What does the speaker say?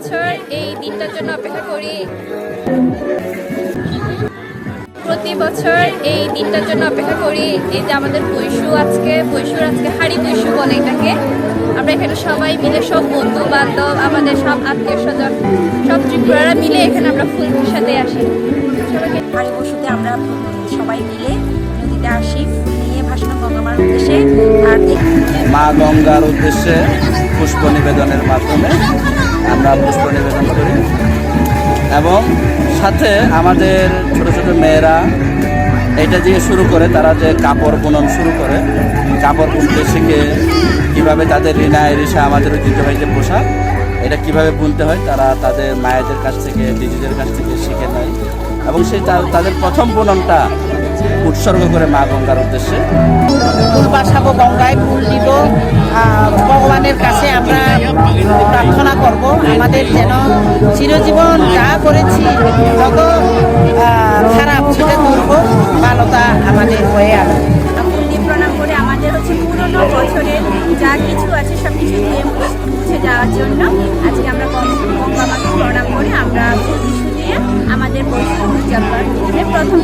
বছর এই দিনটার জন্য অপেক্ষা করি। প্রতি বছর এই দিনটার জন্য অপেক্ষা করি। এই যে আমাদের বৈশুর আজকে হাড়ি বৈশু বলে এটাকে। আমরা এখানে সবাই মিলে, সব বন্ধু বান্ধব, আমাদের সব আত্মীয় স্বজন, সব ত্রিপুরারা মিলে এখানে আমরা ফুল সাথে আসি। হাড়ি বসুতে আমরা সবাই মিলে নদীতে আসি ফুল নিয়ে ভাসমান গঙ্গামার উদ্দেশ্যে। আর মা গঙ্গার উদ্দেশ্যে পুষ্প নিবেদনের মাধ্যমে আমরা পুষ্প নিবেদন করি এবং সাথে আমাদের ছোট ছোট মেয়েরা এটা দিয়ে শুরু করে, তারা যে কাপড় বুনন শুরু করে, কাপড় বুনতে শিখে কীভাবে তাদের রিনায় রিসা আমাদের ঐতিহ্যবাহী যে পোশাক এটা কীভাবে বুনতে হয় তারা তাদের মায়েদের কাছ থেকে, দিদিদের কাছ থেকে শিখে নেয় এবং সেই তাদের প্রথম বুননটা উৎসর্গ করে মা গঙ্গার উদ্দেশ্যে। ফুল বাসাবো, গঙ্গায় ফুল দিব, ভগবানের কাছে আমরা প্রার্থনা করব আমাদের যেন চিরজীবন যা করেছি যত খারাপ সেটা দূর হোক, ভালোটা আমাদের হয়ে আসে। ফুল দিয়ে প্রণাম করে আমাদের পুরনো বছরের যা কিছু আছে সব কিছু দিয়ে মুছে যাওয়ার জন্য আজকে আমরা গঙ্গা মাকে প্রণাম করে আমরা ফুল দিয়ে আমাদের বৈশাখ উদযাপন প্রথম